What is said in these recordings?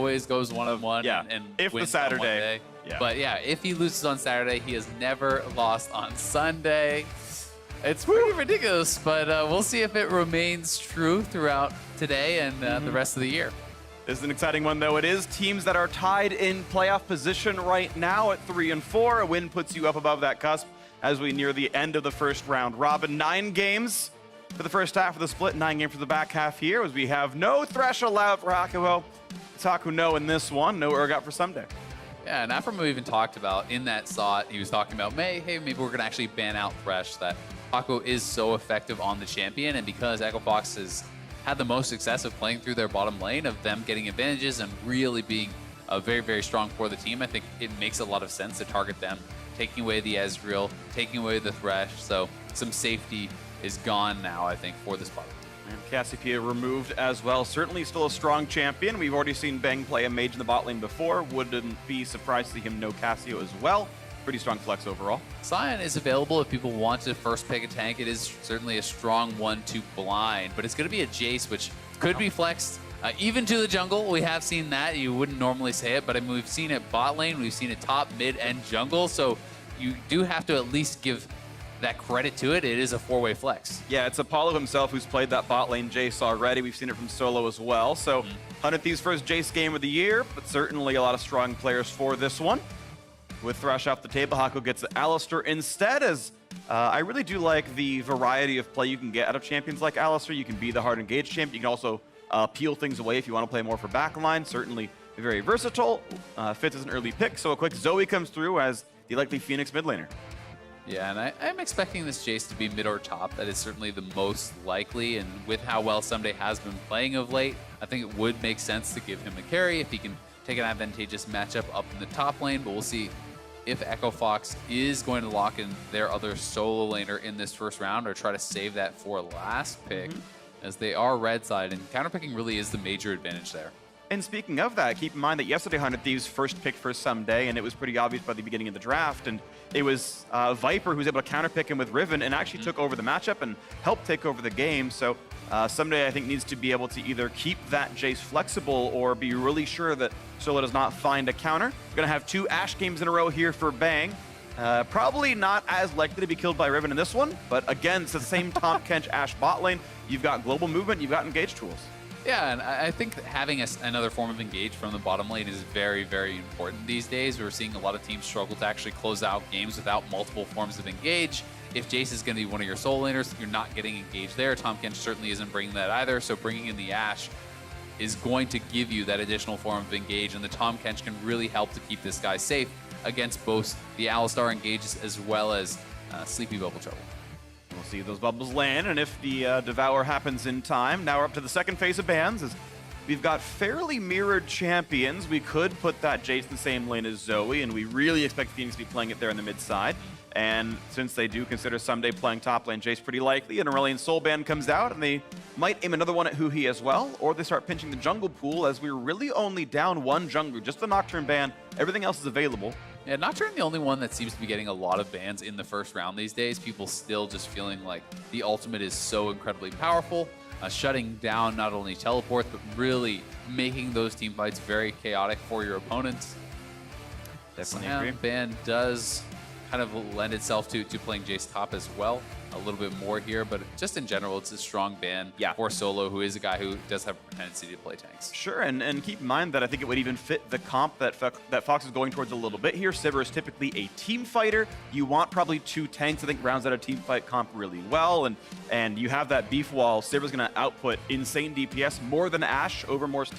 always goes 1-1 Yeah, and if the wins on one Saturday. day. Yeah. But yeah, if he loses on Saturday, he has never lost on Sunday. It's pretty ridiculous, but we'll see if it remains true throughout today and the rest of the year. This is an exciting one, though. It is teams that are tied in playoff position right now at 3 and 4. A win puts you up above that cusp as we near the end of the first round robin. 9 games for the first half of the split, 9 games for the back half here, as we have no Thresh allowed for Hakuho. It's Hakuno in this one, no Urgot for Someday. Yeah, and Aframo even talked about in that slot, he was talking about, hey, maybe we're going to actually ban out Thresh, that Haku is so effective on the champion, and because Echo Fox has had the most success of playing through their bottom lane, of them getting advantages and really being very, very strong for the team, I think it makes a lot of sense to target them, taking away the Ezreal, taking away the Thresh, so some safety is gone now, I think, for this bottom. And Cassiopeia removed as well. Certainly still a strong champion. We've already seen Bang play a mage in the bot lane before. Wouldn't be surprised to see him no Cassio as well. Pretty strong flex overall. Sion is available if people want to first pick a tank. It is certainly a strong one to blind, but it's going to be a Jace, which could be flexed even to the jungle. We have seen that. You wouldn't normally say it, but I mean, we've seen it bot lane, we've seen it top, mid, and jungle, so you do have to at least give that credit to it. It is a 4-way flex. Yeah, it's Apollo himself who's played that bot lane Jace already. We've seen it from Solo as well. So 100 Thieves' first Jace game of the year, but certainly a lot of strong players for this one. With Thresh off the table, Haku gets Alistar instead, as I really do like the variety of play you can get out of champions like Alistar. You can be the hard engaged champion. You can also peel things away if you want to play more for backline. Certainly very versatile. Fits as an early pick, so a quick Zoe comes through as the likely Phoenix mid laner. Yeah, and I'm expecting this Jace to be mid or top. That is certainly the most likely, and with how well Someday has been playing of late, I think it would make sense to give him a carry if he can take an advantageous matchup up in the top lane, but we'll see if Echo Fox is going to lock in their other solo laner in this first round or try to save that for last pick, as they are red side, and counterpicking really is the major advantage there. And speaking of that, keep in mind that yesterday 100 Thieves first picked for Someday, and it was pretty obvious by the beginning of the draft, and it was Viper who was able to counterpick him with Riven and actually took over the matchup and helped take over the game. So Someday, I think, needs to be able to either keep that Jace flexible or be really sure that Solo does not find a counter. We're going to have 2 Ashe games in a row here for Bang. Probably not as likely to be killed by Riven in this one, but again, it's the same Tahm Kench Ashe bot lane. You've got global movement, you've got engage tools. Yeah, and I think that having another form of engage from the bottom lane is very, very important these days. We're seeing a lot of teams struggle to actually close out games without multiple forms of engage. If Jace is going to be one of your solo laners, you're not getting engaged there. Tahm Kench certainly isn't bringing that either, so bringing in the Ashe is going to give you that additional form of engage, and the Tahm Kench can really help to keep this guy safe against both the Alistar engages as well as Sleepy Bubble Trouble. We'll see those bubbles land, and if the Devour happens in time. Now we're up to the second phase of bans, as we've got fairly mirrored champions. We could put that Jace in the same lane as Zoe, and we really expect Phoenix to be playing it there in the mid side. And since they do consider Someday playing top lane Jace pretty likely, an Aurelion Soul ban comes out, and they might aim another one at Huhi as well, or they start pinching the jungle pool, as we're really only down 1 jungler, just the Nocturne ban. Everything else is available. Yeah, Nocturne the only one that seems to be getting a lot of bans in the first round these days. People still just feeling like the ultimate is so incredibly powerful, shutting down not only teleports, but really making those team fights very chaotic for your opponents. Definitely Slam ban does kind of lend itself to playing Jace top as well. A little bit more here, but just in general, it's a strong ban for Solo, who is a guy who does have a tendency to play tanks. Sure, and keep in mind that I think it would even fit the comp that Fox is going towards a little bit here. Sivir is typically a team fighter. You want probably 2 tanks. I think rounds out a team fight comp really well, and you have that beef wall. Sivir's going to output insane DPS, more than Ashe over most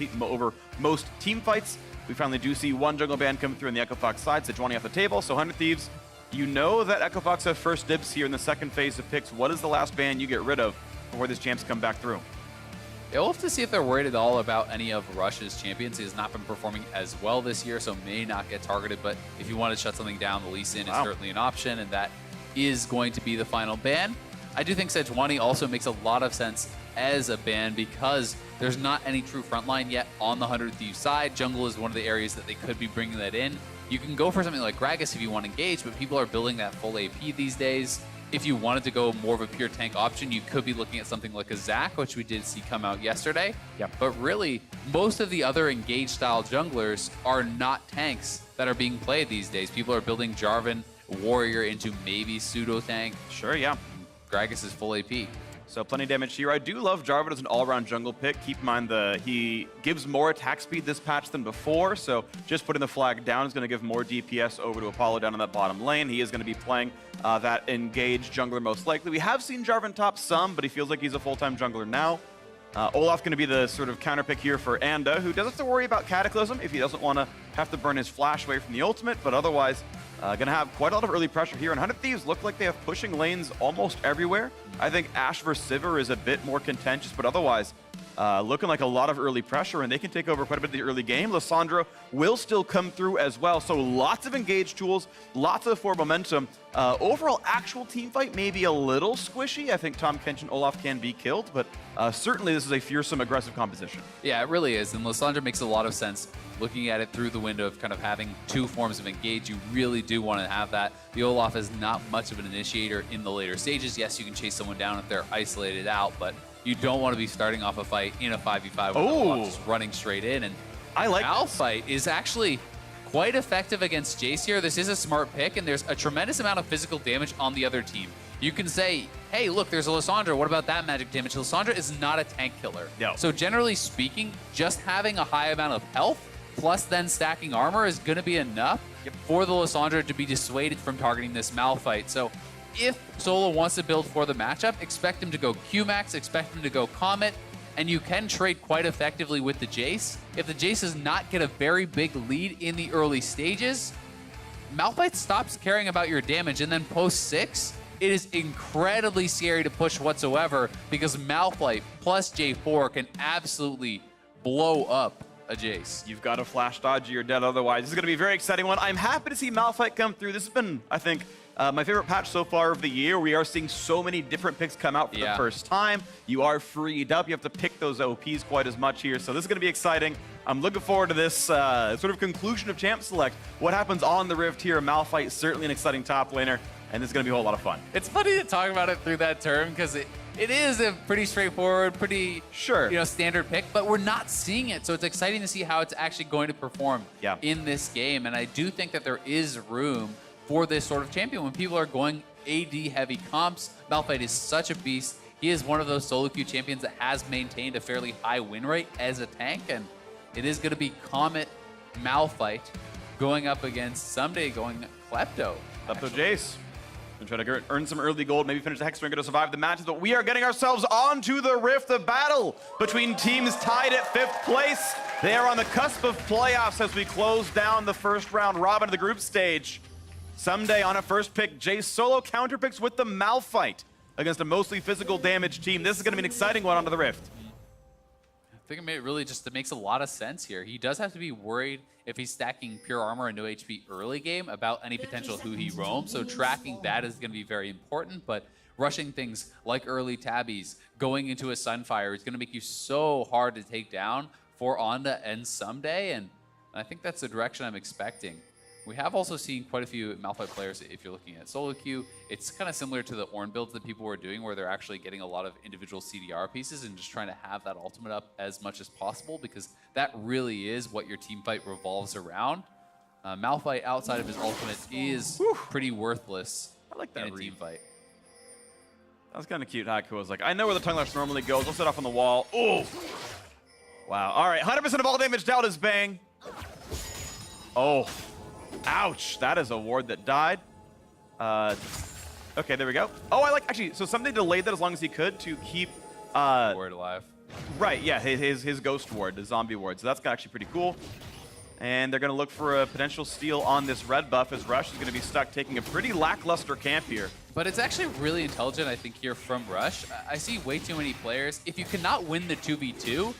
team fights. We finally do see 1 jungle ban come through on the Echo Fox side, Sejuani off the table, so 100 Thieves. You know that Echo Fox have first dibs here in the second phase of picks. What is the last ban you get rid of before this champs come back through? Yeah, we'll have to see if they're worried at all about any of Rush's champions. He has not been performing as well this year, so may not get targeted. But if you want to shut something down, the Lee Sin is certainly an option, and that is going to be the final ban. I do think Sejuani also makes a lot of sense as a ban because there's not any true frontline yet on the 100 Thieves side. Jungle is one of the areas that they could be bringing that in. You can go for something like Gragas if you want to engage, but people are building that full AP these days. if you wanted to go more of a pure tank option, you could be looking at something like a Zac, which we did see come out yesterday. Yep. But really, most of the other engage-style junglers are not tanks that are being played these days. People are building Jarvan, Warrior into maybe pseudo-tank. Sure, yeah. Gragas is full AP. So plenty of damage here. I do love Jarvan as an all-around jungle pick. Keep in mind he gives more attack speed this patch than before, so just putting the flag down is going to give more DPS over to Apollo down in that bottom lane. He is going to be playing that engaged jungler most likely. We have seen Jarvan top some, but he feels like he's a full-time jungler now. Olaf going to be the sort of counter pick here for Anda, who doesn't have to worry about Cataclysm if he doesn't want to have to burn his flash away from the ultimate, but otherwise going to have quite a lot of early pressure here. And 100 Thieves look like they have pushing lanes almost everywhere. I think Ashe vs Sivir is a bit more contentious, but otherwise looking like a lot of early pressure, and they can take over quite a bit of the early game. Lissandra will still come through as well, so lots of engaged tools, lots of forward momentum. Overall, actual team fight may be a little squishy. I think Tom Kench and Olaf can be killed, but certainly this is a fearsome, aggressive composition. Yeah, it really is, and Lissandra makes a lot of sense. Looking at it through the window of kind of having two forms of engage, you really do want to have that. The Olaf is not much of an initiator in the later stages. Yes, you can chase someone down if they're isolated out, but you don't want to be starting off a fight in a 5v5 with Olaf just running straight in. And I like Malphite is actually quite effective against Jace here. This is a smart pick, and there's a tremendous amount of physical damage on the other team. You can say, hey, look, there's a Lissandra. What about that magic damage? Lissandra is not a tank killer. No. So generally speaking, just having a high amount of health plus then stacking armor is going to be enough for the Lissandra to be dissuaded from targeting this Malphite. So if Solo wants to build for the matchup, expect him to go Q-Max, expect him to go Comet, and you can trade quite effectively with the Jace. If the Jace does not get a very big lead in the early stages, Malphite stops caring about your damage, and then post 6, it is incredibly scary to push whatsoever because Malphite plus J4 can absolutely blow up a Jace. You've got to flash dodge or you're dead otherwise. This is going to be a very exciting one. I'm happy to see Malphite come through. This has been, I think, my favorite patch so far of the year. We are seeing so many different picks come out for the first time. You are freed up. You have to pick those OPs quite as much here. So this is going to be exciting. I'm looking forward to this sort of conclusion of Champ Select. What happens on the Rift here? Malphite, certainly an exciting top laner. And this is going to be a whole lot of fun. It's funny to talk about it through that term because it is a pretty straightforward, pretty standard pick, but we're not seeing it. So it's exciting to see how it's actually going to perform in this game. And I do think that there is room for this sort of champion when people are going AD heavy comps. Malphite is such a beast. He is one of those solo queue champions that has maintained a fairly high win rate as a tank, and it is going to be Comet Malphite going up against someday going Klepto. Klepto Jace. And try to earn some early gold, maybe finish the Hex Ring to survive the matches, but we are getting ourselves onto the Rift, the battle between teams tied at 5th place. They are on the cusp of playoffs as we close down the first round robin of the group stage. Someday on a first pick, Jace solo counterpicks with the Malphite against a mostly physical damage team. This is going to be an exciting one onto the Rift. I think it really just makes a lot of sense here. He does have to be worried if he's stacking pure armor and no HP early game about any potential who he roams. So tracking that is going to be very important, but rushing things like early tabbies, going into a Sunfire is going to make you so hard to take down for Onda and Someday, and I think that's the direction I'm expecting. We have also seen quite a few Malphite players, if you're looking at solo queue. It's kind of similar to the Ornn builds that people were doing where they're actually getting a lot of individual CDR pieces and just trying to have that ultimate up as much as possible because that really is what your team fight revolves around. Malphite outside of his ultimate is pretty worthless in a team fight. That was kind of cute. Haku was like, I know where the tongue lash normally goes. I'll set off on the wall. Oh! Wow. All right, 100% of all damage dealt is Bang. Oh. Ouch, that is a ward that died. Okay, there we go. Oh, actually, so something delayed that as long as he could to keep... ward alive. Right, yeah, his ghost ward, the zombie ward. So that's actually pretty cool. And they're going to look for a potential steal on this red buff as Rush is going to be stuck taking a pretty lackluster camp here. But it's actually really intelligent, I think, here from Rush. I see way too many players. If you cannot win the 2v2,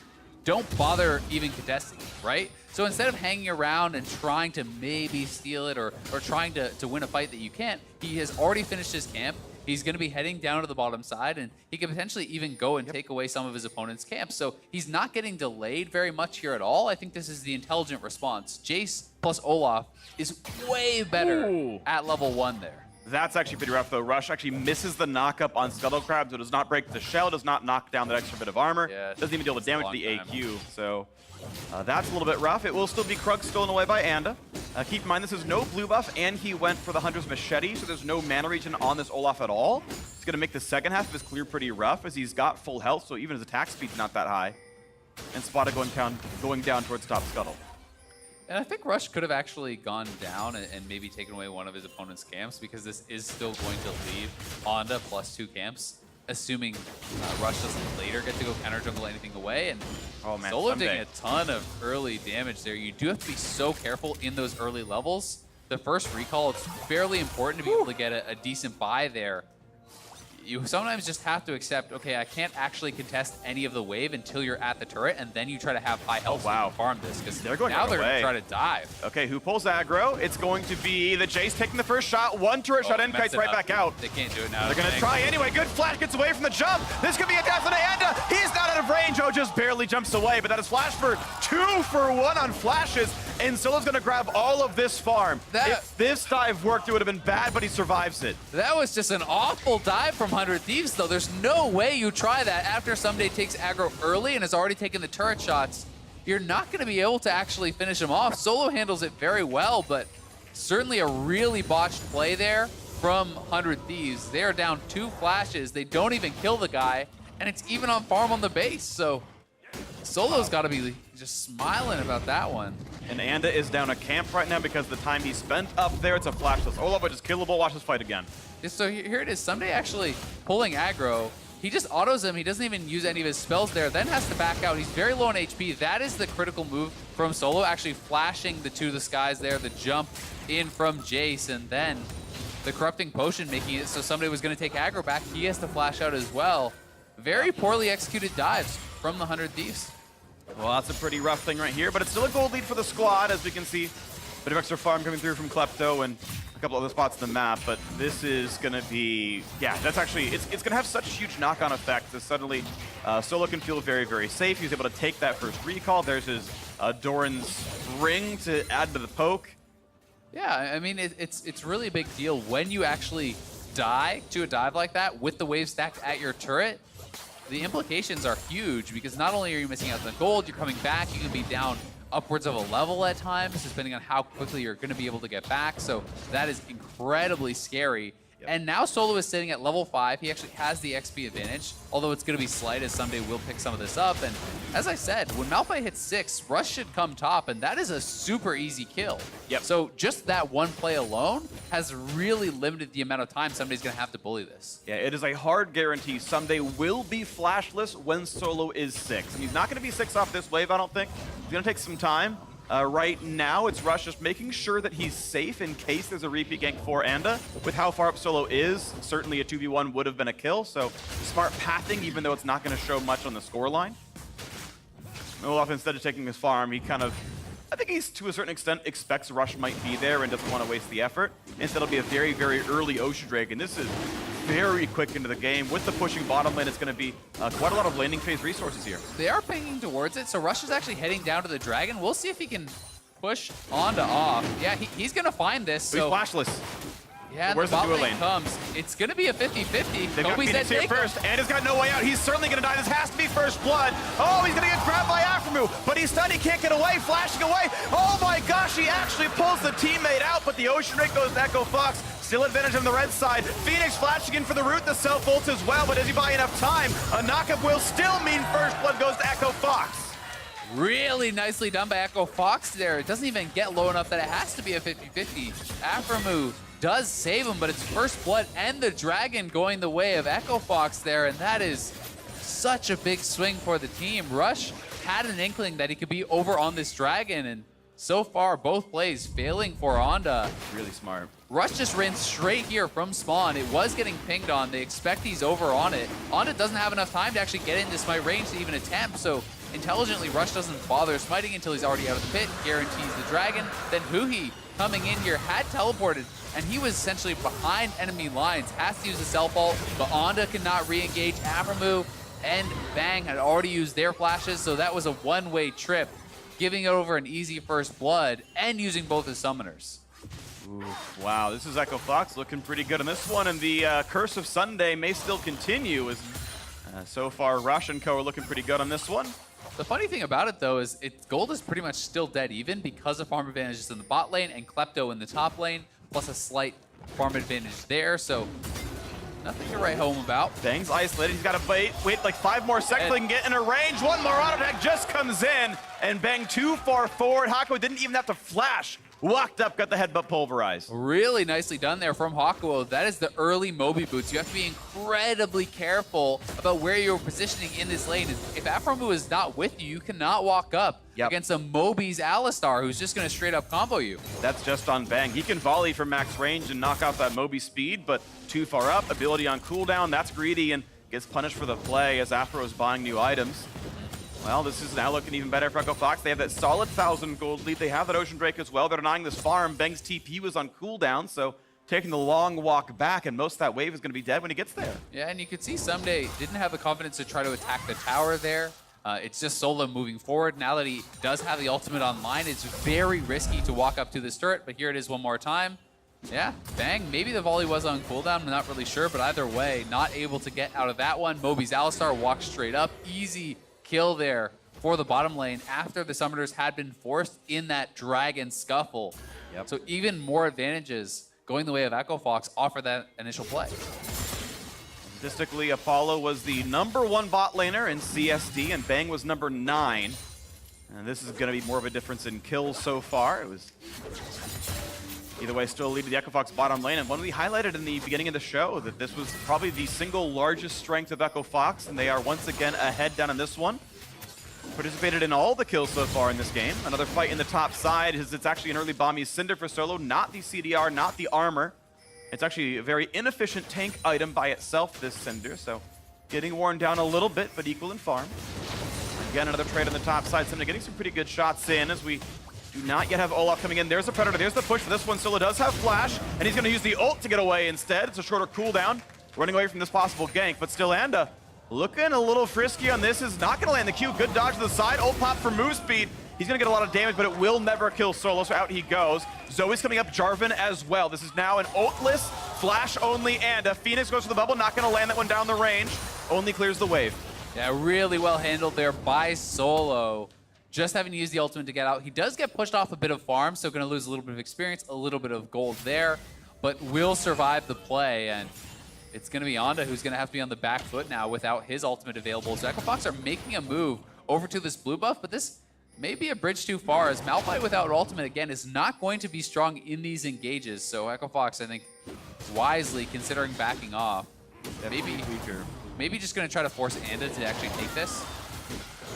don't bother even contesting, right? So instead of hanging around and trying to maybe steal it or trying to win a fight that you can't, he has already finished his camp. He's going to be heading down to the bottom side, and he can potentially even go and take away some of his opponent's camps. So he's not getting delayed very much here at all. I think this is the intelligent response. Jace plus Olaf is way better at level 1 there. That's actually pretty rough, though. Rush actually misses the knock-up on Scuttle Crab, so does not break the shell, does not knock down that extra bit of armor, Yeah, doesn't even deal the damage to the time. AQ. So that's a little bit rough. It will still be Krug stolen away by Anda. Keep in mind, this is no blue buff, and he went for the Hunter's Machete, so there's no mana regen on this Olaf at all. It's going to make the second half of his clear pretty rough, as he's got full health, so even his attack speed's not that high. And Spada going down towards top Scuttle. And I think Rush could have actually gone down and maybe taken away one of his opponent's camps, because this is still going to leave Onda +2 camps, assuming Rush doesn't later get to go counter jungle anything away. And Oh man, Solo someday. taking a ton of early damage there. You do have to be so careful in those early levels. The first recall, it's fairly important to be able to get a decent buy there. You sometimes just have to accept, okay, I can't actually contest any of the wave until you're at the turret, and then you try to have high health so you can farm this, because They're going now right they're going away. to try to dive. Okay, who pulls aggro? It's going to be the Jace taking the first shot. One turret shot in, kites right back out. They can't do it now. They're going to try anyway. Good flash gets away from the jump. This could be a death on Anda. He's not out of range. Oh, just barely jumps away, but that is Flash for 2 for 1 on flashes. And Solo's going to grab all of this farm. If this dive worked, it would have been bad, but he survives it. That was just an awful dive from 100 Thieves, though. There's no way you try that after Someday takes aggro early and has already taken the turret shots. You're not going to be able to actually finish him off. Solo handles it very well, but certainly a really botched play there from 100 Thieves. They are down 2 flashes. They don't even kill the guy, and it's even on farm on the base. So Solo's got to be just smiling about that one. And Anda is down a camp right now because the time he spent up there, it's a flashless Olaf, which is killable. Watch this fight again. So here it is. Someday actually pulling aggro. He just autos him. He doesn't even use any of his spells there, then has to back out. He's very low on HP. That is the critical move from Solo, actually flashing the 2 to the skies there, the jump in from Jace, and then the Corrupting Potion making it so Someday was going to take aggro back. He has to flash out as well. Very poorly executed dives from the 100 Thieves. Well, that's a pretty rough thing right here, but it's still a gold lead for the squad, as we can see. Bit of extra farm coming through from Klepto and a couple other spots on the map, but this is going to be, yeah, that's actually, it's going to have such a huge knock-on effect that suddenly Solo can feel very, very safe. He's able to take that first recall. There's his Doran's ring to add to the poke. Yeah, I mean, it's really a big deal when you actually die to a dive like that with the wave stacked at your turret. The implications are huge, because not only are you missing out on the gold, you're coming back, you can be down upwards of a level at times, depending on how quickly you're going to be able to get back. So that is incredibly scary. Yep. And now Solo is sitting at level 5. He actually has the XP advantage, although it's going to be slight, as Someday will pick some of this up. And as I said, when Malphite hits 6, Rush should come top, and that is a super easy kill. Yep. So just that one play alone has really limited the amount of time Somebody's going to have to bully this. Yeah, it is a hard guarantee. Someday will be flashless when Solo is 6. And he's not going to be 6 off this wave, I don't think. He's going to take some time. Right now, it's Rush just making sure that he's safe in case there's a repeat gank for Anda. With how far up Solo is, certainly a 2v1 would have been a kill, so smart pathing, even though it's not going to show much on the scoreline. Olaf, instead of taking his farm, he kind of, I think he's, to a certain extent, expects Rush might be there and doesn't want to waste the effort. Instead, it'll be a very, very early Ocean Drake, and this is very quick into the game. With the pushing bottom lane, it's going to be quite a lot of landing phase resources here. They are pinging towards it, so Rush is actually heading down to the Dragon. We'll see if he can push onto off. Yeah, he's going to find this. So he's flashless. Yeah, where's the the bot duo lane lane? comes. It's going to be a 50-50. They've got Phoenix here first, and he's got no way out. He's certainly going to die. This has to be first blood. Oh, he's going to get grabbed by Aphromu, but he's stunned. He can't get away, flashing away. Oh my gosh, he actually pulls the teammate out, but the Ocean Drake goes to Echo Fox. Still advantage on the red side. Phoenix flashing in for the root, the self-ult as well, but does he buy enough time? A knockup will still mean first blood goes to Echo Fox. Really nicely done by Echo Fox there. It doesn't even get low enough that it has to be a 50-50. Aphromu does save him, but it's first blood and the Dragon going the way of Echo Fox there, and that is such a big swing for the team. Rush had an inkling that he could be over on this Dragon, and so far both plays failing for Onda. Really smart. Rush just ran straight here from spawn. It was getting pinged on. They expect he's over on it. Onda doesn't have enough time to actually get into smite range to even attempt, so intelligently Rush doesn't bother smiting until he's already out of the pit, guarantees the Dragon. Then Huhi coming in here had teleported, and he was essentially behind enemy lines, has to use the self-ult, but Onda cannot re-engage. Aphromu and Bang had already used their flashes, so that was a one-way trip, giving it over an easy first blood and using both his summoners. Oof, wow, this is Echo Fox looking pretty good on this one, and the Curse of Sunday may still continue as so far Rush and Co are looking pretty good on this one. The funny thing about it, though, is gold is pretty much still dead even because of farm advantages in the bot lane and Klepto in the top lane, plus a slight farm advantage there, so nothing to write home about. Bang's isolated. He's got to wait like 5 more seconds so he can get in a range. One more auto attack just comes in, and Bang too far forward. Hakuo didn't even have to flash. Walked up, got the headbutt pulverized. Really nicely done there from Hakuo. That is the early Moby boots. You have to be incredibly careful about where you're positioning in this lane. If Afromu is not with you, you cannot walk up against a Moby's Alistar who's just going to straight up combo you. That's just on Bang. He can volley from max range and knock out that Moby speed, but too far up. Ability on cooldown, that's greedy and gets punished for the play as Afro is buying new items. Well, this is now looking even better for Echo Fox. They have that solid 1,000 gold lead. They have that Ocean Drake as well. They're denying this farm. Bang's TP was on cooldown, so taking the long walk back, and most of that wave is going to be dead when he gets there. Yeah, and you could see Someday didn't have the confidence to try to attack the tower there. It's just Solo moving forward. Now that he does have the ultimate online, it's very risky to walk up to this turret, but here it is one more time. Yeah, Bang, maybe the volley was on cooldown, I'm not really sure, but either way, not able to get out of that one. Moby's Alistar walks straight up. Easy kill there for the bottom lane after the summoners had been forced in that dragon scuffle. Yep. So even more advantages going the way of Echo Fox offer that initial play. Statistically, Apollo was the #1 bot laner in CSD, and Bang was #9. And this is going to be more of a difference in kills so far. It was either way still lead to the Echo Fox bottom lane, and one we highlighted in the beginning of the show that this was probably the single largest strength of Echo Fox, and they are once again ahead down in this one. Participated in all the kills so far in this game. Another fight in the top side. It's actually an early Bomby Cinder for Solo, not the CDR, not the armor. It's actually a very inefficient tank item by itself, this Cinder, so getting worn down a little bit, but equal in farm. Again, another trade on the top side. Cinder getting some pretty good shots in as we do not yet have Olaf coming in. There's the Predator, there's the push for this one. Solo does have Flash, and he's going to use the ult to get away instead. It's a shorter cooldown, running away from this possible gank, but still Anda looking a little frisky on this. Is not going to land the Q. Good dodge to the side. Ult pop for move speed. He's going to get a lot of damage, but it will never kill Solo, so out he goes. Zoe's coming up, Jarvan as well. This is now an ultless, flash-only Anda. Phoenix goes for the bubble, not going to land that one down the range. Only clears the wave. Yeah, really well handled there by Solo. Just having to use the ultimate to get out. He does get pushed off a bit of farm, so going to lose a little bit of experience, a little bit of gold there, but will survive the play, and it's going to be Anda who's going to have to be on the back foot now without his ultimate available. So Echo Fox are making a move over to this blue buff, but this may be a bridge too far, as Malphite without ultimate, again, is not going to be strong in these engages. So Echo Fox, I think, wisely considering backing off. Maybe just going to try to force Anda to actually take this.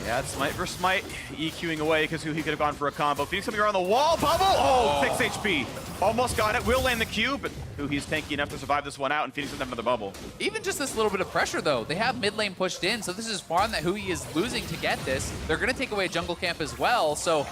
Yeah, it's Smite versus Smite, EQing away because he could have gone for a combo. Phoenix coming around the wall, bubble! Oh, 6 HP. Almost got it, will land the Q, but he's tanky enough to survive this one out, and Phoenix doesn't have another bubble. Even just this little bit of pressure, though. They have mid lane pushed in, so this is Farm that Hui is losing to get this. They're going to take away jungle camp as well, so...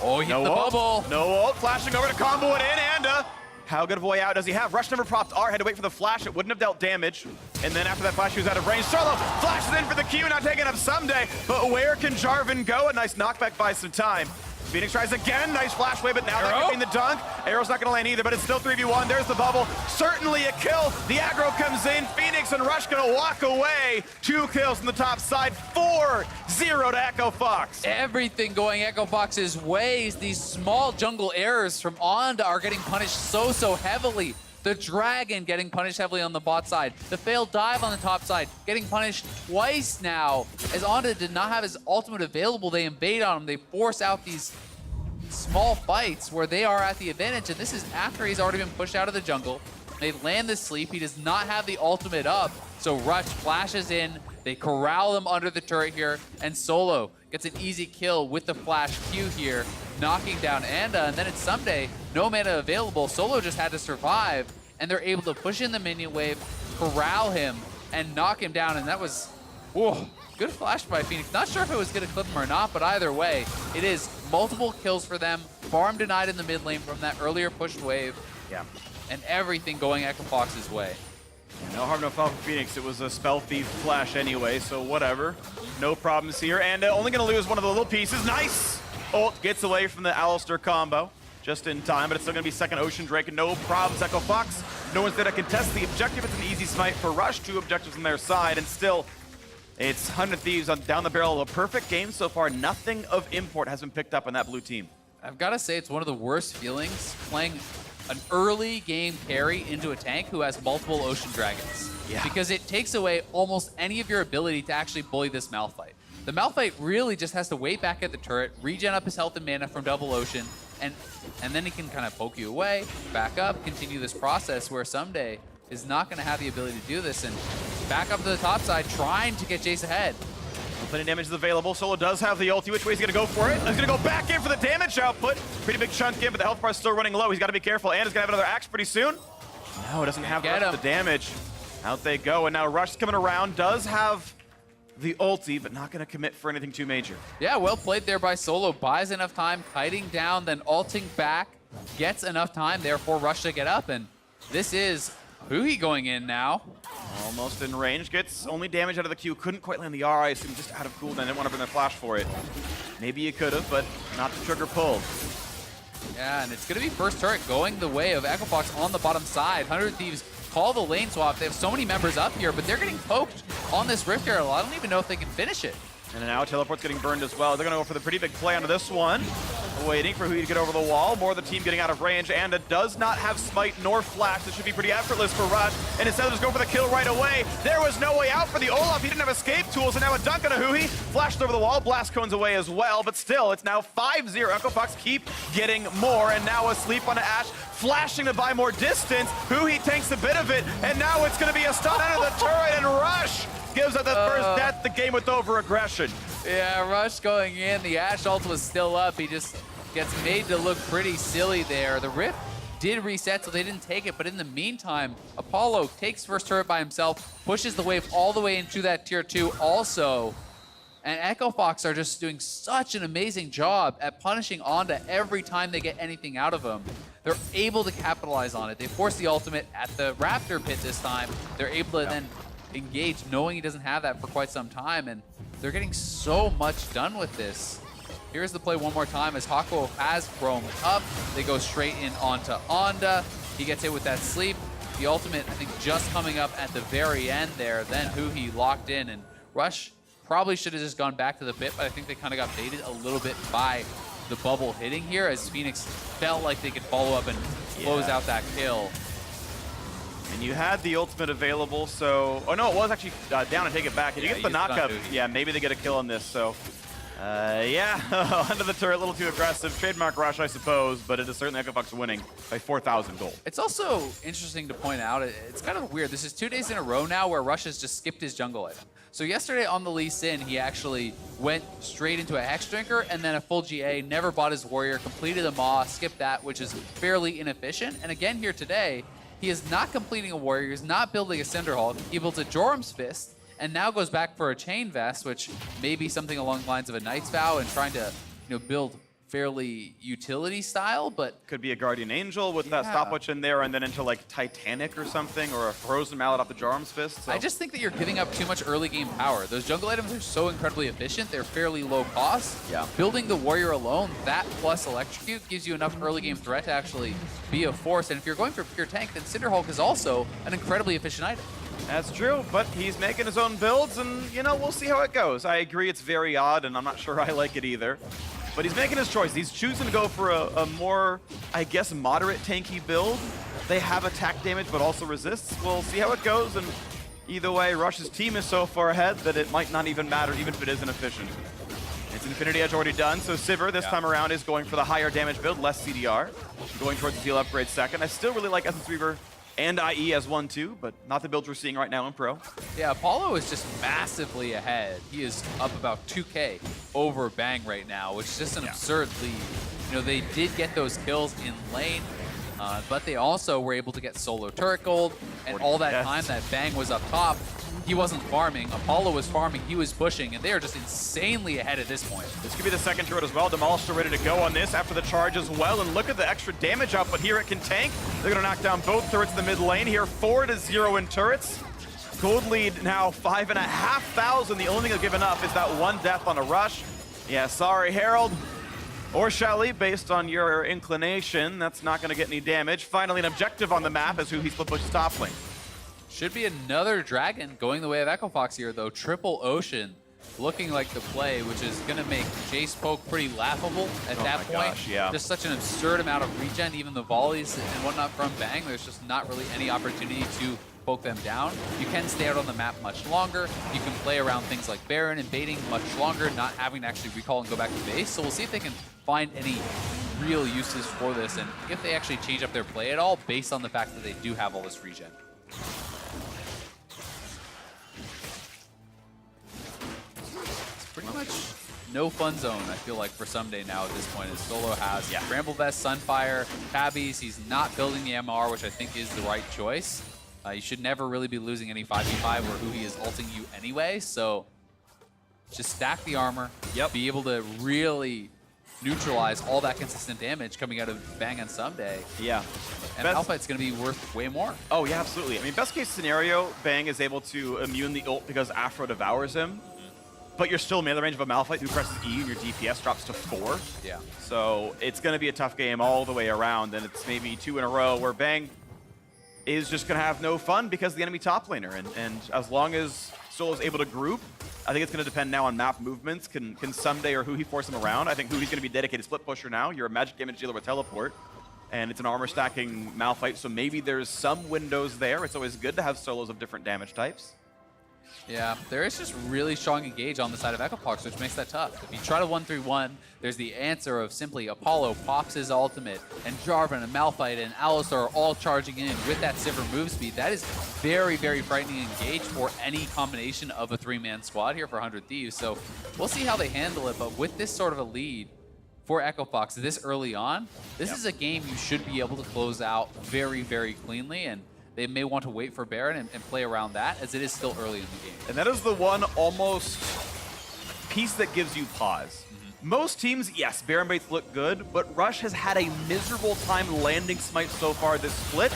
Oh, he hit the bubble. No ult, flashing over to combo it in, Anda. How good of a way out does he have? Rush never propped R, had to wait for the flash. It wouldn't have dealt damage. And then after that flash, he was out of range. Solo flashes in for the Q, not taking up Someday. But where can Jarvan go? A nice knockback buys some time. Phoenix tries again, nice flash wave, but now they're getting the dunk. Arrow's not gonna land either, but it's still 3v1. There's the bubble. Certainly a kill. The aggro comes in. Phoenix and Rush gonna walk away. 2 kills on the top side. 4-0 to Echo Fox. Everything going Echo Fox's ways. These small jungle errors from Anda are getting punished so heavily. The Dragon getting punished heavily on the bot side. The failed dive on the top side getting punished twice now. As Anda did not have his ultimate available, they invade on him. They force out these small fights where they are at the advantage, and this is after he's already been pushed out of the jungle. They land the sleep. He does not have the ultimate up, so Rush flashes in. They corral him under the turret here, and Solo gets an easy kill with the flash Q here, knocking down Anda, and then it's Someday. No mana available. Solo just had to survive, and they're able to push in the minion wave, corral him, and knock him down, and that was, whoa, good flash by Phoenix. Not sure if it was going to clip him or not, but either way, it is multiple kills for them. Farm denied in the mid lane from that earlier pushed wave. Yeah. And everything going Echo Fox's way. No harm, no foul for Phoenix. It was a spell thief flash anyway, so whatever. No problems here. And only going to lose one of the little pieces. Nice! Ult gets away from the Alistar combo. just in time, but it's still going to be second Ocean Drake. No problems, Echo Fox. No one's there to contest the objective. It's an easy smite for Rush. 2 objectives on their side, and still, it's 100 Thieves on down the barrel of a perfect game so far. Nothing of import has been picked up on that blue team. I've got to say, it's one of the worst feelings playing an early game carry into a tank who has multiple Ocean Dragons. Yeah. Because it takes away almost any of your ability to actually bully this Malphite. The Malphite really just has to wait back at the turret, regen up his health and mana from double Ocean, and then he can kind of poke you away, back up, continue this process where someday is not going to have the ability to do this, and back up to the top side, trying to get Jace ahead. Plenty of damage is available. Solo does have the ulti. Which way is he going to go for it? He's going to go back in for the damage output. Pretty big chunk in, but the health bar is still running low. He's got to be careful, and he's going to have another axe pretty soon. No, it doesn't have the damage. Out they go, and now Rush's coming around. Does have the ulti, but not going to commit for anything too major. Yeah, well played there by Solo. Buys enough time, kiting down, then ulting back. Gets enough time there for Rush to get up, and this is Huhi going in now. Almost in range, gets only damage out of the Q. Couldn't quite land the R, I assume, just out of cooldown. Didn't want to bring the flash for it. Maybe you could have, but not the trigger pulled. Yeah, and it's going to be first turret going the way of Echo Fox on the bottom side. 100 Thieves call the lane swap. They have so many members up here, but they're getting poked on this Rift Arrow. I don't even know if they can finish it. And now Teleport's getting burned as well. They're going to go for the pretty big play onto this one. Waiting for Huhi to get over the wall. More of the team getting out of range. And it does not have Smite nor Flash. This should be pretty effortless for Rush. And instead of just going for the kill right away, there was no way out for the Olaf. He didn't have escape tools. And now a dunk on a Huhi. Flashed over the wall. Blast cones away as well. But still, it's now 5-0. Echo Fox keep getting more. And now asleep on Ashe. Flashing to buy more distance. Huhi tanks a bit of it. And now it's going to be a stun under the turret. And Rush gives up the first death. The game with over-aggression. Yeah, Rush going in. The Ashe ult was still up. He just gets made to look pretty silly there. The Rift did reset, so they didn't take it. But in the meantime, Apollo takes first turret by himself, pushes the wave all the way into that tier 2 also. And Echo Fox are just doing such an amazing job at punishing Onda every time they get anything out of him. They're able to capitalize on it. They force the ultimate at the Raptor pit this time. They're able to then engage, knowing he doesn't have that for quite some time, and they're getting so much done with this. Here's the play one more time as Hako has roamed up. They go straight in onto Onda. He gets hit with that sleep. The ultimate, I think, just coming up at the very end there. Then Huhi locked in, and Rush probably should have just gone back to the pit, but I think they kind of got baited a little bit by the bubble hitting here as Phoenix felt like they could follow up and close out that kill. And you had the ultimate available, so... Oh, no, it was actually down and take it back. And you get the knockup. Yeah, maybe they get a kill on this, so... yeah, under the turret, a little too aggressive. Trademark Rush, I suppose, but it is certainly Echo Fox winning by 4,000 gold. It's also interesting to point out, it's kind of weird. This is 2 days in a row now where Rush has just skipped his jungle item. So yesterday on the Lee Sin, he actually went straight into a Hex Drinker and then a full GA, never bought his Warrior, completed a Maw, skipped that, which is fairly inefficient. And again here today, he is not completing a Warrior, he's not building a Cinderhulk, he builds a Jorum's Fist, and now goes back for a Chain Vest, which may be something along the lines of a Knight's Vow and trying to, build fairly utility style, but... Could be a Guardian Angel with that stopwatch in there and then into like Titanic or something, or a Frozen Mallet off the Jorum's Fist. So. I just think that you're giving up too much early game power. Those jungle items are so incredibly efficient, they're fairly low cost. Yeah. Building the Warrior alone, that plus Electrocute gives you enough early game threat to actually be a force, and if you're going for pure tank, then Cinderhulk is also an incredibly efficient item. That's true, but he's making his own builds, and, we'll see how it goes. I agree it's very odd, and I'm not sure I like it either. But he's making his choice. He's choosing to go for a more, I guess, moderate tanky build. They have attack damage, but also resists. We'll see how it goes, and either way, Rush's team is so far ahead that it might not even matter, even if it is inefficient. It's Infinity Edge already done, so Sivir this time around is going for the higher damage build, less CDR. Going towards the heal upgrade second. I still really like Essence Weaver and IE as 1-2, but not the builds we're seeing right now in Pro. Yeah, Apollo is just massively ahead. He is up about 2K over Bang right now, which is just an absurd lead. They did get those kills in lane, but they also were able to get solo turret gold, and all that time that Bang was up top, he wasn't farming. Apollo was farming, he was pushing, and they are just insanely ahead at this point. This could be the second turret as well. Demolisher ready to go on this after the charge as well, and look at the extra damage output here. It can tank. They're going to knock down both turrets in the mid lane here. 4-0 in turrets. Gold lead now 5,500. The only thing they've given up is that one death on a Rush. Yeah, sorry, Herald. Or Shelly, based on your inclination, that's not going to get any damage. Finally, an objective on the map is who he split pushes top lane. Should be another dragon going the way of Echo Fox here, though. Triple Ocean looking like the play, which is going to make Jace poke pretty laughable at that point. Gosh, yeah. Just such an absurd amount of regen, even the volleys and whatnot from Bang. There's just not really any opportunity to poke them down. You can stay out on the map much longer. You can play around things like Baron and baiting much longer, not having to actually recall and go back to base. So we'll see if they can find any real uses for this and if they actually change up their play at all based on the fact that they do have all this regen. It's pretty much no fun zone, I feel like, for Someday now at this point, as Solo has Bramble Vest, Sunfire, Tabbies. He's not building the MR, which I think is the right choice. You should never really be losing any 5v5 or who he is ulting you anyway, so just stack the armor, be able to really neutralize all that consistent damage coming out of Bang on Someday. Yeah. And Alpha, it's going to be worth way more. Oh, yeah, absolutely. I mean, best case scenario, Bang is able to immune the ult because Afro devours him, but you're still melee range of a Malphite who presses E and your DPS drops to 4. Yeah. So it's going to be a tough game all the way around, and it's maybe 2 in a row where Bang is just going to have no fun because of the enemy top laner. And as long as Solo's able to group, I think it's going to depend now on map movements. Can Someday or Huhi force him around? I think Huhi's going to be dedicated split pusher now. You're a magic damage dealer with teleport, and it's an armor stacking Malphite, so maybe there's some windows there. It's always good to have solos of different damage types. Yeah, there is just really strong engage on the side of Echo Fox, which makes that tough. If you try to 1-3-1, there's the answer of simply Apollo pops his ultimate, and Jarvan and Malphite and Alistar are all charging in with that Sivir move speed. That is very, very frightening engage for any combination of a 3-man squad here for 100 Thieves. So we'll see how they handle it, but with this sort of a lead for Echo Fox this early on, this is a game you should be able to close out very, very cleanly, and they may want to wait for Baron and play around that, as it is still early in the game. And that is the one almost piece that gives you pause. Most teams, yes, Baron baits look good, but Rush has had a miserable time landing Smite so far this split.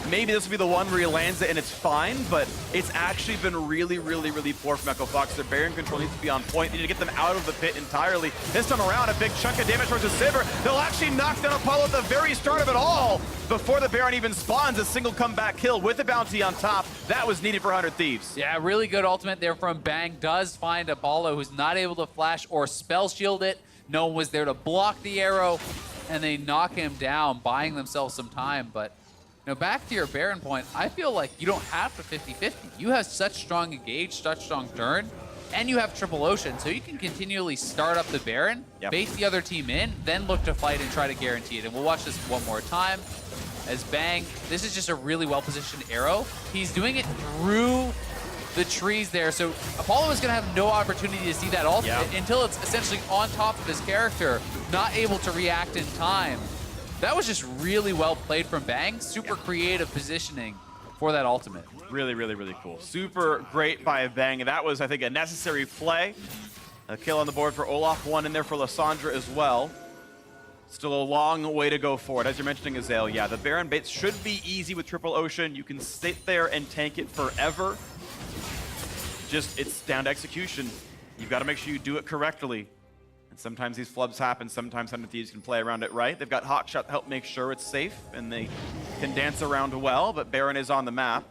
Maybe this will be the one where he lands it and it's fine, but it's actually been really, really, really poor from Echo Fox. Their Baron control needs to be on point. They need to get them out of the pit entirely. This time around, a big chunk of damage towards the Sivir. They'll actually knock down Apollo at the very start of it all. Before the Baron even spawns, a single comeback kill with the bounty on top. That was needed for 100 Thieves. Yeah, really good ultimate there from Bang. Does find Apollo, who's not able to flash or spell shield it. No one was there to block the arrow, and they knock him down, buying themselves some time. But you know, back to your Baron point, I feel like you don't have to 50-50. You have such strong engage, such strong turn, and you have Triple Ocean, so you can continually start up the Baron, bait the other team in, then look to fight and try to guarantee it. And we'll watch this one more time as Bang, this is just a really well-positioned arrow. He's doing it through the trees there, so Apollo is going to have no opportunity to see that ult until it's essentially on top of his character, not able to react in time. That was just really well played from Bang. Super creative positioning for that ultimate. Really, really, really cool. Super great by Bang. And that was, I think, a necessary play. A kill on the board for Olaf, one in there for Lysandra as well. Still a long way to go forward. As you're mentioning, Azale, yeah, the Baron baits should be easy with Triple Ocean. You can sit there and tank it forever. Just, it's down to execution. You've got to make sure you do it correctly. And sometimes these flubs happen. Sometimes 100 Thieves can play around it right. They've got Hawkshot to help make sure it's safe, and they can dance around well, but Baron is on the map.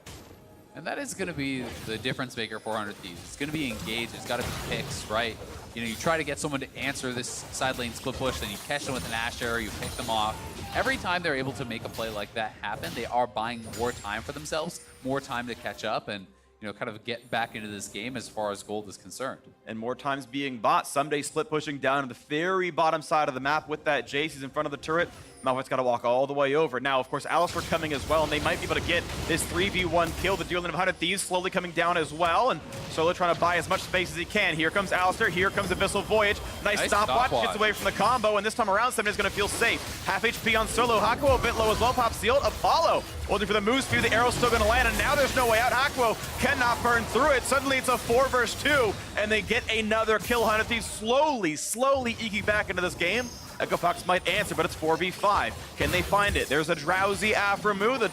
And that is going to be the difference maker for 100 Thieves. It's going to be engaged. It's got to be picks, right? You know, you try to get someone to answer this side lane split push, then you catch them with an Ash arrow, you pick them off. Every time they're able to make a play like that happen, they are buying more time for themselves, more time to catch up, and you know, kind of get back into this game as far as gold is concerned. And more times being bought. Someday split pushing down to the very bottom side of the map with that Jace. He's in front of the turret. Malphite's got to walk all the way over. Now, of course, Alistar coming as well, and they might be able to get this 3v1 kill. The dueling of 100 Thieves slowly coming down as well, and Solo trying to buy as much space as he can. Here comes Alistar. Here comes Abyssal Voyage. Nice stopwatch. Gets away from the combo, and this time around, Somebody's going to feel safe. Half HP on Solo. Hakuo a bit low as well. Pops the ult. Apollo holding for the move speed. The arrow's still going to land, and now there's no way out. Hakuo cannot burn through it. Suddenly, it's a 4 versus 2, and they get another kill. 100 Thieves slowly eking back into this game. Echo Fox might answer, but it's 4v5. Can they find it? There's a drowsy Afro move. The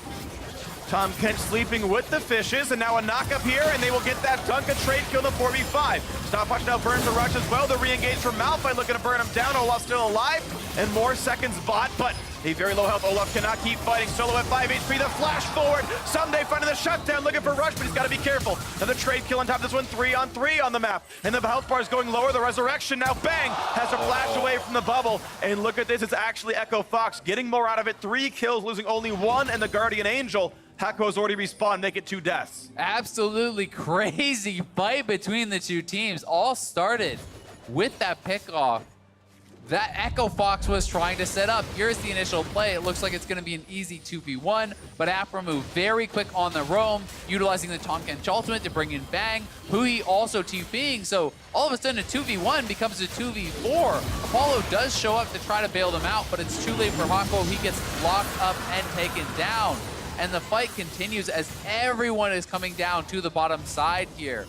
Tom Kent sleeping with the fishes, and now a knock up here, and they will get that dunk, a trade kill, the 4v5. Stopwatch now burns the rush as well. The re-engage from Malphite looking to burn him down. Olaf still alive, and more seconds bought, but a very low health Olaf cannot keep fighting. Solo at 5 HP, the flash forward. Someday finding the shutdown, looking for rush, but he's got to be careful. Another trade kill on top of this one, 3-on-3 on the map. And the health bar is going lower. The resurrection now, bang, has to flash away from the bubble. And look at this, it's actually Echo Fox getting more out of it. 3 kills, losing only 1, and the Guardian Angel. Hako's already respawned, make it 2 deaths. Absolutely crazy fight between the two teams. All started with that pickoff that Echo Fox was trying to set up. Here's the initial play. It looks like it's going to be an easy 2v1, but Aphromoo very quick on the roam, utilizing the Tom Kent ultimate to bring in Bang. Hui also TPing, so all of a sudden a 2v1 becomes a 2v4. Apollo does show up to try to bail them out, but it's too late for Hako. He gets locked up and taken down. And the fight continues as everyone is coming down to the bottom side here.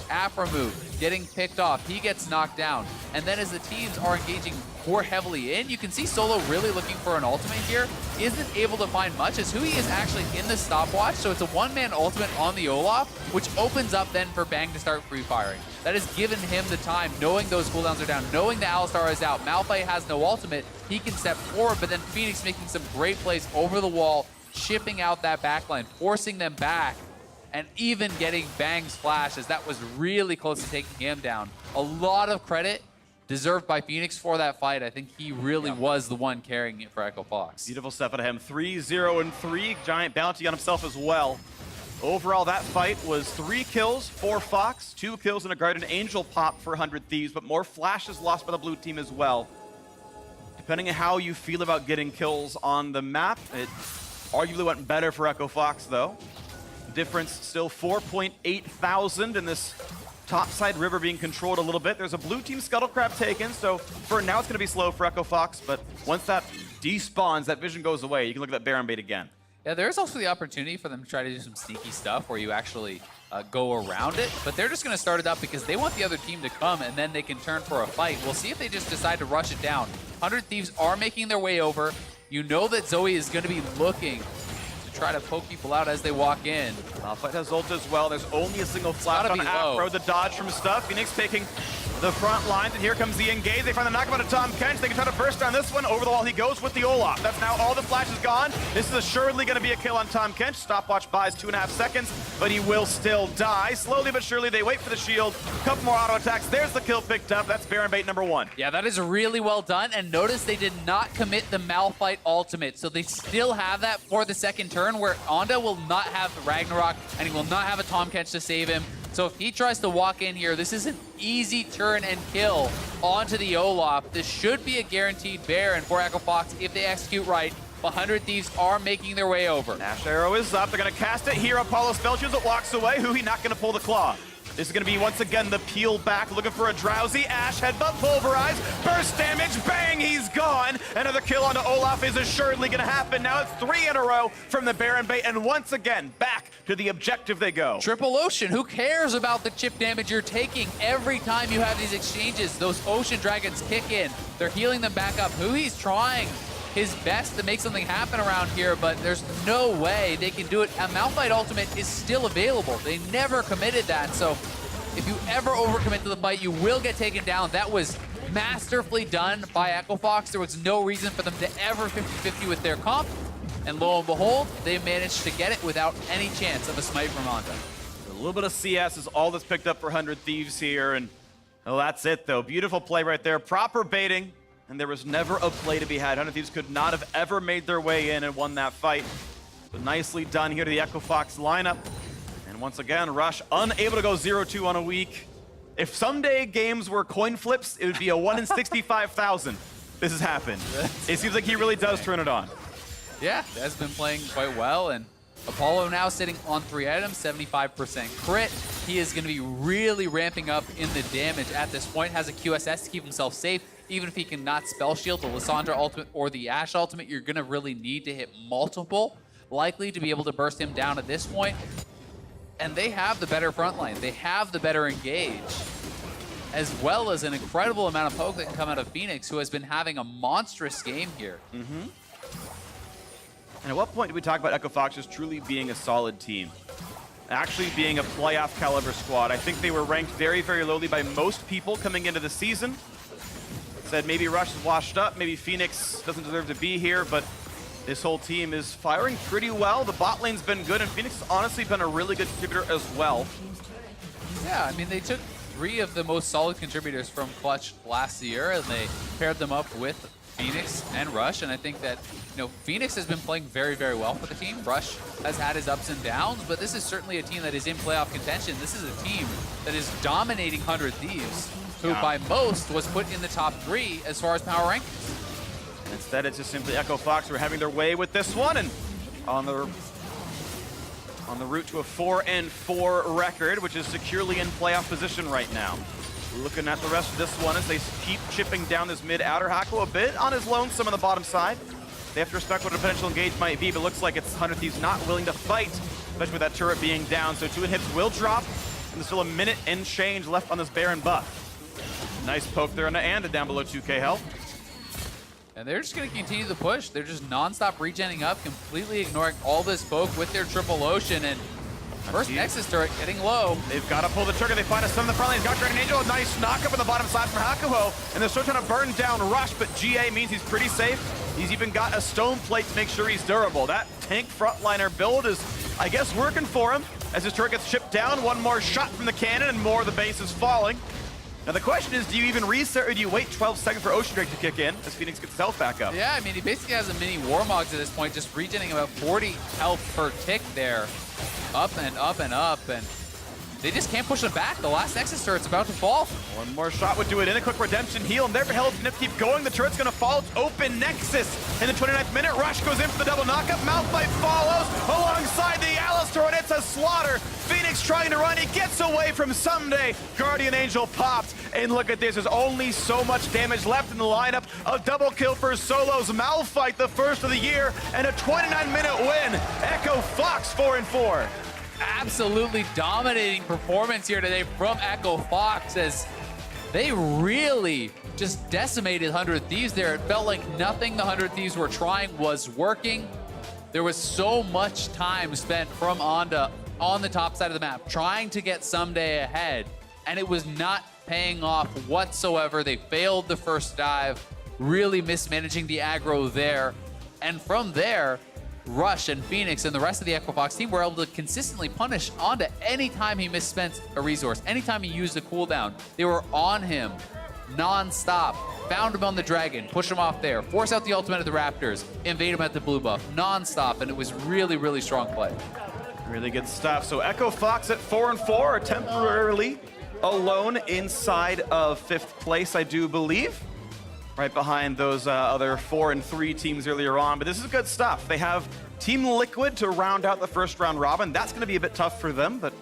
Aphromoo getting picked off. He gets knocked down. And then as the teams are engaging more heavily in, you can see Solo really looking for an ultimate here. Isn't able to find much as Hui is actually in the stopwatch. So it's a one-man ultimate on the Olaf, which opens up then for Bang to start free firing. That has given him the time, knowing those cooldowns are down, knowing the Alistar is out. Malphite has no ultimate. He can step forward, but then Phoenix making some great plays over the wall, shipping out that backline, forcing them back, and even getting Bang's flash, as that was really close to taking him down. A lot of credit deserved by Phoenix for that fight. I think he really was the one carrying it for Echo Fox. Beautiful stuff out of him. 3-0-3, giant bounty on himself as well. Overall, that fight was 3 kills for Fox, 2 kills and a Guardian Angel pop for 100 Thieves, but more flashes lost by the blue team as well. Depending on how you feel about getting kills on the map, it arguably went better for Echo Fox, though. Difference still 4.8 thousand in this topside river being controlled a little bit. There's a blue team Scuttle Crab taken, so for now it's going to be slow for Echo Fox, but once that despawns, that vision goes away, you can look at that Baron bait again. Yeah, there's also the opportunity for them to try to do some sneaky stuff where you actually go around it, but they're just going to start it up because they want the other team to come and then they can turn for a fight. We'll see if they just decide to rush it down. 100 Thieves are making their way over. You know that Zoe is going to be looking to try to poke people out as they walk in. Malphite has ult as well. There's only a single flash on Afro. The dodge from Stuff. Phoenix taking the front lines, and here comes the engage. They find the knockup to Tom Kent. They can try to burst on this one. Over the wall he goes with the Olaf. That's now all the flash is gone. This is assuredly going to be a kill on Tom Kent. Stopwatch buys 2.5 seconds, but he will still die. Slowly but surely, they wait for the shield. A couple more auto attacks. There's the kill picked up. That's Baron bait number 1. Yeah, that is really well done. And notice they did not commit the Malphite ultimate. So they still have that for the second turn where Onda will not have the Ragnarok and he will not have a Tom Kent to save him. So if he tries to walk in here, this is an easy turn and kill onto the Olaf. This should be a guaranteed Baron for Echo Fox if they execute right. 100 Thieves are making their way over. Ash arrow is up. They're going to cast it here. Apollo spell-shields it, walks away. Hui not going to pull the claw. This is going to be, once again, the peel back, looking for a drowsy. Ash, headbutt, pulverize, burst damage, bang, he's gone. Another kill onto Olaf is assuredly going to happen. Now it's 3 in a row from the Baron bait, and once again, back to the objective they go. Triple Ocean, who cares about the chip damage you're taking? Every time you have these exchanges, those Ocean Dragons kick in. They're healing them back up. Hui's trying his best to make something happen around here, but there's no way they can do it. A Malphite ultimate is still available. They never committed that, so if you ever overcommit to the fight, you will get taken down. That was masterfully done by Echo Fox. There was no reason for them to ever 50-50 with their comp, and lo and behold, they managed to get it without any chance of a smite from Onda. A little bit of CS is all that's picked up for 100 Thieves here, and oh, that's it though. Beautiful play right there. Proper baiting. And there was never a play to be had. 100 Thieves could not have ever made their way in and won that fight. But nicely done here to the Echo Fox lineup. And once again, Rush unable to go 0-2 on a week. If someday games were coin flips, it would be a 1 in 65,000. This has happened. It seems like he really does turn it on. Yeah, has been playing quite well, and Apollo now sitting on 3 items, 75% crit. He is going to be really ramping up in the damage at this point. Has a QSS to keep himself safe. Even if he cannot spell shield the Lissandra ultimate or the Ashe ultimate, you're going to really need to hit multiple, likely to be able to burst him down at this point. And they have the better front line. They have the better engage, as well as an incredible amount of poke that can come out of Phoenix, who has been having a monstrous game here. And at what point do we talk about Echo Foxes truly being a solid team? Actually being a playoff caliber squad. I think they were ranked very, very lowly by most people coming into the season. Said maybe Rush is washed up, maybe Phoenix doesn't deserve to be here, but this whole team is firing pretty well. The bot lane's been good, and Phoenix has honestly been a really good contributor as well. Yeah, I mean, they took 3 of the most solid contributors from Clutch last year, and they paired them up with Phoenix and Rush, and I think that, you know, Phoenix has been playing very, very well for the team. Rush has had his ups and downs, but this is certainly a team that is in playoff contention. This is a team that is dominating 100 Thieves, who by most was put in the top 3 as far as power rankings. And instead, it's just simply Echo Fox who are having their way with this one, and on the route to a 4-4 record, which is securely in playoff position right now. Looking at the rest of this one as they keep chipping down this mid-outer. Hako a bit on his lonesome on the bottom side. They have to respect what a potential engage might be, but looks like it's 100 Thieves not willing to fight, especially with that turret being down. So 2 inhibs will drop, and there's still a minute and change left on this Baron buff. Nice poke there on the Anda down below 2k health. And they're just going to continue the push. They're just non-stop regenning up, completely ignoring all this poke with their triple ocean. And first Nexus turret getting low. They've got to pull the trigger. They find a stun in the front lane. He's got Guardian Angel. A nice knock up on the bottom side from Hakuho. And they're still trying to burn down Rush, but GA means he's pretty safe. He's even got a stone plate to make sure he's durable. That tank frontliner build is, I guess, working for him. As his turret gets chipped down, one more shot from the cannon, and more of the base is falling. Now the question is, do you even reset or do you wait 12 seconds for Ocean Drake to kick in as Phoenix gets his health back up? Yeah, I mean, he basically has a mini Warmogs at this point, just regenerating about 40 health per tick there. Up and up and up, and they just can't push him back. The last Nexus turret's about to fall. One more shot would do it in. A quick redemption heal, and their health's gonna keep going. The turret's gonna fall. It's open Nexus. In the 29th minute, Rush goes in for the double knockup. Malphite follows alongside the Alistar, and it's a slaughter. Phoenix trying to run. He gets away from Someday. Guardian Angel popped, and look at this. There's only so much damage left in the lineup. A double kill for Solos. Malphite, the first of the year, and a 29-minute win. Echo Fox 4-4. Absolutely dominating performance here today from Echo Fox as they really just decimated 100 Thieves there. It felt like nothing the 100 Thieves were trying was working. There was so much time spent from Anda on the top side of the map trying to get Someday ahead, and it was not paying off whatsoever. They failed the first dive, really mismanaging the aggro there. And from there, Rush and Phoenix and the rest of the Echo Fox team were able to consistently punish Anda anytime he misspent a resource, anytime he used a cooldown. They were on him non-stop. Found him on the Dragon, push him off there, force out the ultimate of the Raptors, invade him at the blue buff, non-stop, and it was really, really strong play. Really good stuff. So Echo Fox at 4-4 are temporarily alone inside of 5th place, I do believe. Right behind those other 4-3 teams earlier on. But this is good stuff. They have Team Liquid to round out the first round robin. That's going to be a bit tough for them, but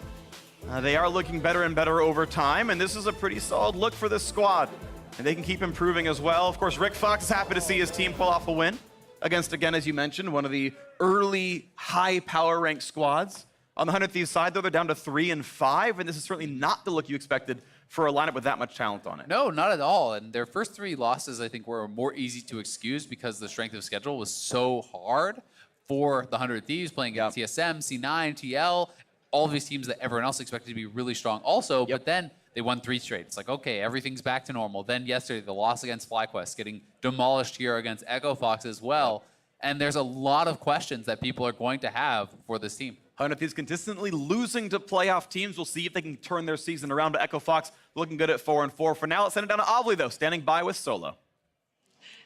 they are looking better and better over time. And this is a pretty solid look for this squad. And they can keep improving as well. Of course, Rick Fox is happy to see his team pull off a win against, again, as you mentioned, one of the early high power ranked squads. On the 100 Thieves side, though, they're down to 3-5, and this is certainly not the look you expected for a lineup with that much talent on it. No, not at all. And their first 3 losses, I think, were more easy to excuse because the strength of schedule was so hard for the 100 Thieves playing against TSM, C9, TL, all of these teams that everyone else expected to be really strong also. But then they won 3 straight. It's like, okay, everything's back to normal. Then yesterday, the loss against FlyQuest, getting demolished here against Echo Fox as well. And there's a lot of questions that people are going to have for this team. 100 Thieves consistently losing to playoff teams. We'll see if they can turn their season around. But Echo Fox looking good at 4-4. For now, let's send it down to Ovly, though, standing by with Solo.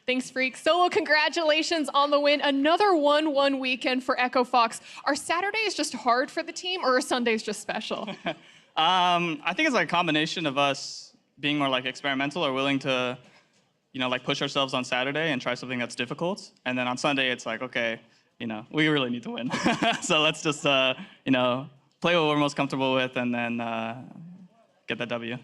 Thanks, Freak. Solo, congratulations on the win. Another 1-1 weekend for Echo Fox. Are Saturdays just hard for the team, or are Sundays just special? I think it's like a combination of us being more like experimental or willing to, like push ourselves on Saturday and try something that's difficult. And then on Sunday, it's like, okay, we really need to win. So let's just, play what we're most comfortable with and then get that W.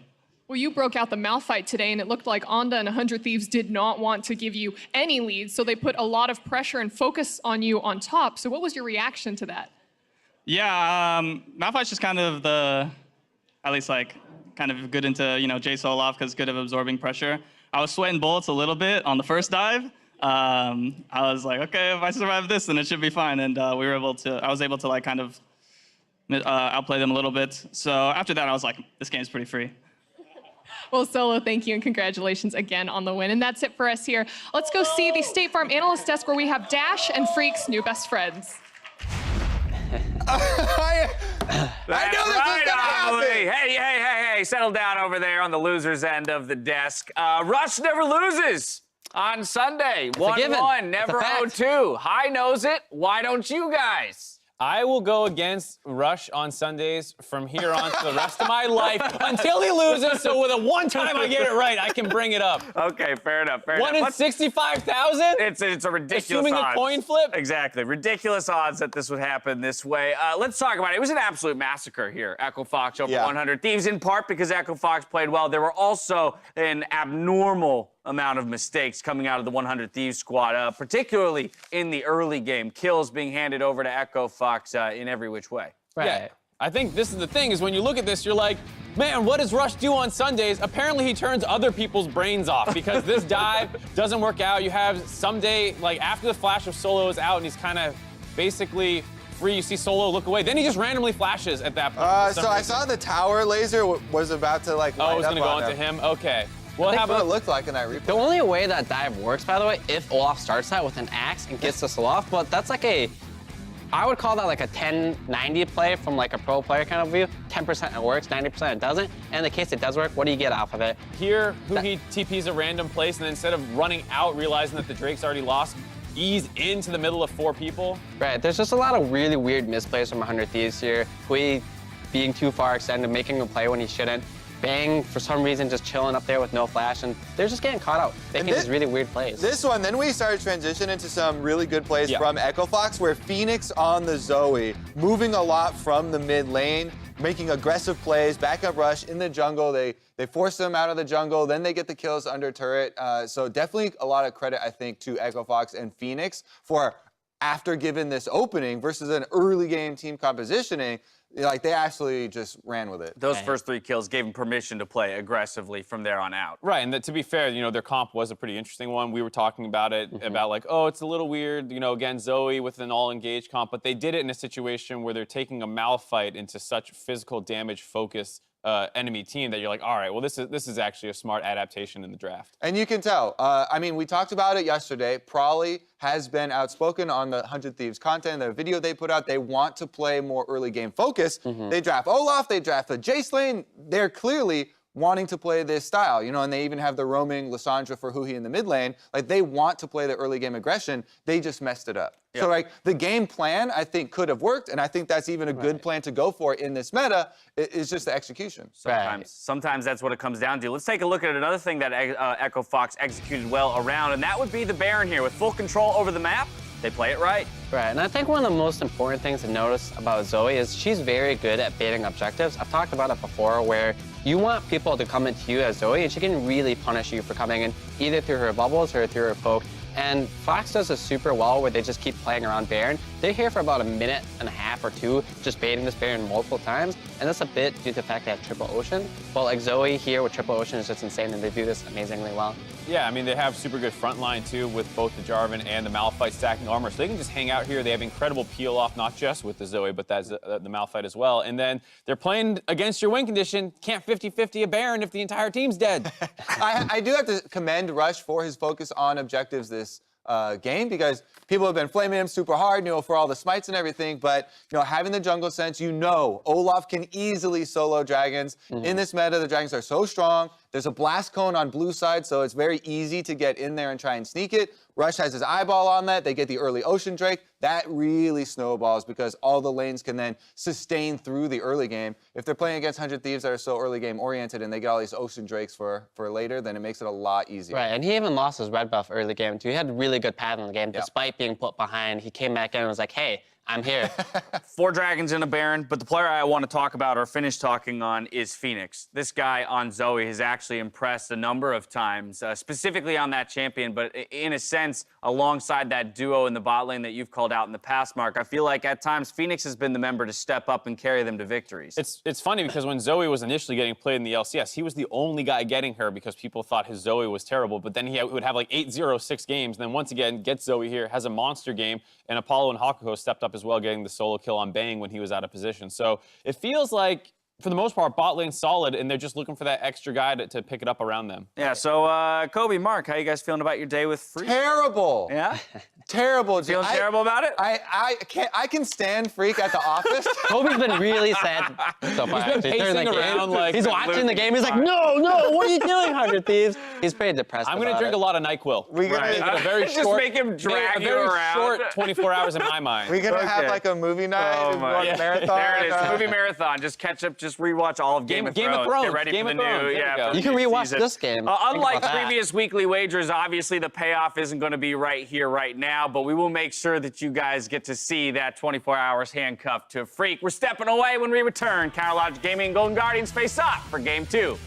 Well, you broke out the Malphite today, and it looked like Anda and 100 Thieves did not want to give you any leads, so they put a lot of pressure and focus on you on top. So what was your reaction to that? Yeah, Malphite's just kind of at least like, kind of good into, J Soloff because good at absorbing pressure. I was sweating bullets a little bit on the first dive, I was like, okay, if I survive this, then it should be fine. And I was able to like kind of outplay them a little bit. So after that, I was like, this game's pretty free. Well, Solo, thank you and congratulations again on the win. And that's it for us here. Let's go see the State Farm Analyst Desk where we have Dash and Freak's new best friends. I knew this was gonna happen. Hey, settle down over there on the loser's end of the desk. Rush never loses on Sunday. 1-1, never 0-2. High knows it. Why don't you guys? I will go against Rush on Sundays from here on to the rest of my life until he loses. So with a one time I get it right, I can bring it up. Okay, fair enough. 1 in 65,000? It's a ridiculous Assuming odds. a coin flip? Exactly. Ridiculous odds that this would happen this way. Let's talk about it. It was an absolute massacre here. Echo Fox over 100 Thieves, in part because Echo Fox played well. There were also an abnormal amount of mistakes coming out of the 100 Thieves squad, particularly in the early game. Kills being handed over to Echo Fox in every which way. Right. Yeah. I think this is the thing, is when you look at this, you're like, man, what does Rush do on Sundays? Apparently he turns other people's brains off because this dive doesn't work out. You have someday, like after the flash of Solo is out and he's kind of basically free, you see Solo look away. Then he just randomly flashes at that point. So I saw the tower laser was about to like light it was up going to go on into him? Okay. Well, Well, what it looked like in that replay. The only way that dive works, by the way, if Olaf starts that with an axe and gets this Olaf, but that's like I would call that like a 10-90 play from like a pro player kind of view. 10% it works, 90% it doesn't. And in the case it does work, what do you get off of it? Here, he TPs a random place, and then instead of running out, realizing that the Drake's already lost, ease into the middle of 4 people. Right, there's just a lot of really weird misplays from 100 Thieves here. Hui being too far extended, making a play when he shouldn't. Bang, for some reason, just chilling up there with no flash, and they're just getting caught out, making these really weird plays. This one, then we started transitioning into some really good plays from Echo Fox, where Phoenix on the Zoe, moving a lot from the mid lane, making aggressive plays, backup rush in the jungle. They force them out of the jungle, then they get the kills under turret. So definitely a lot of credit, I think, to Echo Fox and Phoenix for, after giving this opening versus an early game team compositioning, like they actually just ran with it. Those first 3 kills gave him permission to play aggressively from there on out. Right, and to be fair, you know, their comp was a pretty interesting one. We were talking about it, about like, oh, it's a little weird, you know, again, Zoe with an all-engaged comp, but they did it in a situation where they're taking a Malphite into such physical damage focus enemy team that you're like, all right, well, this is actually a smart adaptation in the draft. And you can tell. I mean, we talked about it yesterday. Prolly has been outspoken on the 100 Thieves content, the video they put out. They want to play more early game focus. They draft Olaf, they draft the Jace lane. They're clearly wanting to play this style, you know, and they even have the roaming Lissandra for Huhi in the mid lane. Like, they want to play the early game aggression. They just messed it up. Yep. So, like, the game plan, I think, could have worked, and I think that's even a good plan to go for in this meta. It's just the execution. Sometimes that's what it comes down to. Let's take a look at another thing that Echo Fox executed well around, and that would be the Baron here. With full control over the map, they play it right. Right, and I think one of the most important things to notice about Zoe is she's very good at baiting objectives. I've talked about it before, where you want people to come into you as Zoe, and she can really punish you for coming in either through her bubbles or through her poke. And Fox does this super well, where they just keep playing around Baron. They're here for about 1.5 minutes or 2, just baiting this Baron multiple times, and that's a bit due to the fact they have Triple Ocean. But like Zoe here with Triple Ocean is just insane, and they do this amazingly well. Yeah, I mean, they have super good front line, too, with both the Jarvan and the Malphite stacking armor. So they can just hang out here. They have incredible peel-off, not just with the Zoe, but that's the Malphite as well. And then they're playing against your win condition. Can't 50-50 a Baron if the entire team's dead. I do have to commend Rush for his focus on objectives this game, because people have been flaming him super hard, you know, for all the smites and everything, but, you know, having the jungle sense, you know, Olaf can easily solo dragons. In this meta, the dragons are so strong. There's a blast cone on blue side, so it's very easy to get in there and try and sneak it. Rush has his eyeball on that. They get the early Ocean Drake. That really snowballs because all the lanes can then sustain through the early game. If they're playing against 100 Thieves that are so early game oriented and they get all these Ocean Drakes for later, then it makes it a lot easier. Right, and he even lost his red buff early game too. He had a really good path in the game, despite being put behind. He came back in and was like, hey, I'm here. 4 Dragons and a Baron, but the player I want to talk about or finish talking on is Phoenix. This guy on Zoe has actually impressed a number of times, specifically on that champion, but in a sense, alongside that duo in the bot lane that you've called out in the past, Mark. I feel like at times Phoenix has been the member to step up and carry them to victories. It's funny because when Zoe was initially getting played in the LCS, he was the only guy getting her because people thought his Zoe was terrible, but then he would have like 8-0-6 games, and then once again, gets Zoe here, has a monster game, and Apollo and Hakuho stepped up as well, getting the solo kill on Bang when he was out of position. So it feels like, for the most part, bot lane's solid, and they're just looking for that extra guy to pick it up around them. Yeah, so Kobe, Mark, how you guys feeling about your day with Freak? Terrible. Yeah? Terrible. Feeling terrible about it? I can stand Freak at the office. Kobe's been really sad so far. He's been pacing around like... He's watching the game. He's like, no, what are you doing, 100 Thieves? He's pretty depressed. I'm going to drink a lot of NyQuil. We're gonna Make it a very Just short, make him drag a you very around. short 24 hours in my mind. We're gonna have Okay. like a movie night, Oh and my- go on a Yeah. marathon. There it is, movie marathon. Just catch up, just rewatch all of Game of Thrones. Get ready Game for of the Thrones. new, There we go. for You can the new rewatch season. this game. Think Unlike about that. previous weekly wagers, obviously the payoff isn't going to be right here, right now, but we will make sure that you guys get to see that 24 hours handcuffed to Freak. We're stepping away when we return. Counterlogic Gaming and Golden Guardians face off for Game 2.